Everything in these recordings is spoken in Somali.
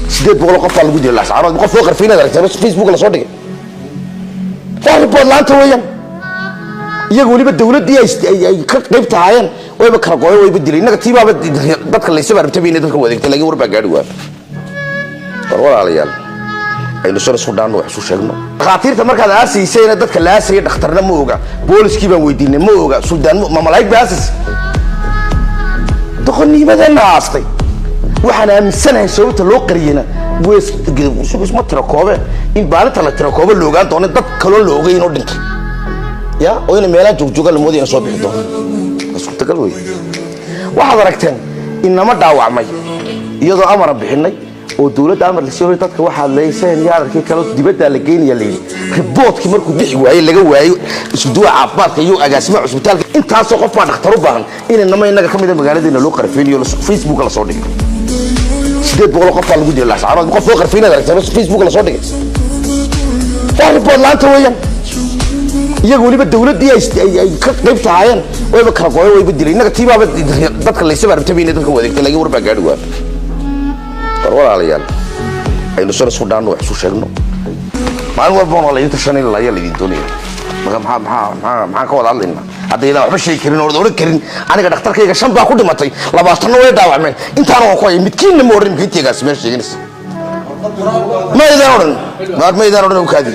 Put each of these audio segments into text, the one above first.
سيدات بقول قف على الجودي اللاس عرض قف فوق فينا ده فيسبوك لا soo dhigay taariikh laanta weeyaan iyagu waliba dawladda ay ka qayb taayeen wayba kala gooyay way beddelay inaga tiibaaba dadka la isba rabtay inay dadka wadeegtay laakiin warba gaadhi waa walaalayaal aynu soo Suudaan wax soo sheegno khaatirta markaad aasiisayna dadka la aasay dhakhtarna ma oga booliskii baan weydiinay ma oga Suudaan ma malaa'ig baasis doqonimadana aastay waxaan aaminsanahay sababta loo qariyana isma tira koobe in baalinta la tira koobe loogaan doono dad kale loo ogeyn oo dhintay ya oo in meelaha joogjoog la moodayna soo bixi doono isku tagal way waxaad aragteen inama dhaawacmay iyadoo amar bixinay oo dawladda amar la soo dadka waxa leeyeen yaarkii kale dibadda la geeyay leeyay riboodkii markuu bixi waayay laga waayo isku duwa caafimaadka iyo agaasima cusbitaalka intaas oo qof baa dhakhtar u baahan inama inaga kamid magaalada loo qarfeeyo Facebook la soo dhigay سيدات بقول قف على الجودي اللاس عرض قف فوق فينا ده فيسبوك لا soo dhigay taariikh laanta weeyaan iyagu waliba dawladda ay ka qayb taayeen wayba kala gooyay way beddelay inaga tiibaaba dadka la isba rabtay inay dadka wadeegtay laakiin warba gaadhi waa walaalayaal aynu soo Suudaan wax soo sheegno maalin walba oo la inta shanil la yaalidin doonay maxaa ka wada hadlayna hadayna waxba sheeg karin oo oran karin aniga dhakhtarkayga shan baa ku dhimatay 20 way dhaawacmeen intaan oo qoyay midkiina ma oran midkiigaas meel sheeganaysa ma idaan oran kaadi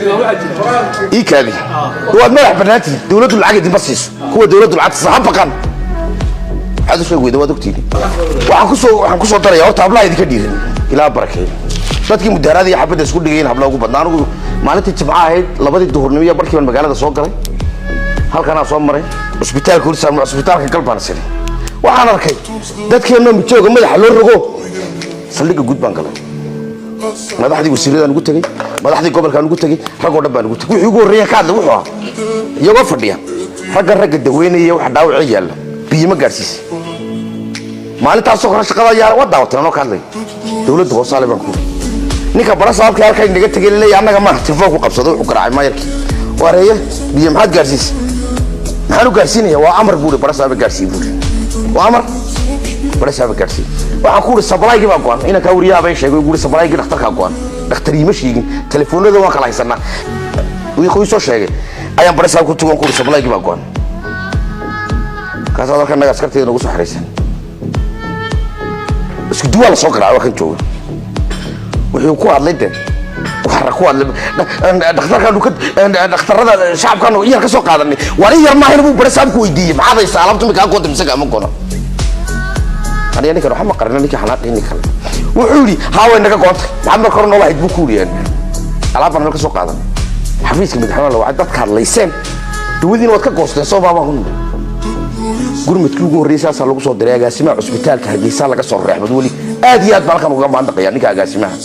ii kaadi waa madax banaanti dawladdu lacag idin basiis kuwa dawladdu lacag saxabaqan hadu sheeg weedo wadogtiin waxaan ku soo daraya horta hablaha idinka dhiirin ilaa barakeey dadkii mudaarada iyo xabada isku dhigeen hablaha ugu badnaan ugu maalintii Jimcaha ahayd labadii duhurnimo iyo barkii magaalada soo galay halkana soo maray isbitaalka Hursaam isbitaalka Galbanasir waxaan arkay dadkeena mijooga madaxa loo rogo saldhiga guud baan galay madaxdii wasiirada ugu tagay madaxdii gobolka ugu tagay rag oo dhan baan ugu tagay wixii ugu horeeyay ka hadlay wuxuu iyagoo fadhiya ragga daweynaya wax dhaawac yaala biima gaarsiis maalintaas oo shaqada yaa wada watan oo ka hadlay dawladda hoosaale baan ku ninka baraas halka halka inaga tagay leeyahay anaga ma telefoon ku qabsado wuxuu garaacay maayarkii wareeye biyo maxaad gaarsiis maxaan u gaarsiinaya waa amar buuri barasaaba gaarsiin buuri waa amar barasaaba gaarsiin waxa ku ri sablaygi baa go'an ina ka wariyaa bay sheegay guuri sablaygi dhakhtarka go'an dhakhtarii ma sheegin telefoonada waan kala haysanaa wixii soo sheegay ayaan barasaaba ku tugan ku ri sablaygi baa go'an kaas halka naga askarteena ugu soo xariisan isku duwa la soo garaaco kan jooga wuxuu ku hadlay وحركوا دكتورada shacabkan oo yar ka soo qaadanay wali yar ma hayno barasaabku weydiiyay maxaa ay saalabtu mid ka qoonta misaga ma qono aniga ninka waxa ma qarnaa ninka xanaaqini kale wuxuu yiri haawe naga qoonta maxamed korno waxa idbu kuuriyeen alaabana ka soo qaadan xafiiska madaxweynaha waa dadka hadlayseen duwadiina wad ka goosteen soo baaba gurmadkii ugu horeeyay lagu soo diray agaasimaha cusbitaalka Hargeysa laga soo reexmad wali aad iyo aad balkan uga maandaqaya ninka agaasimaha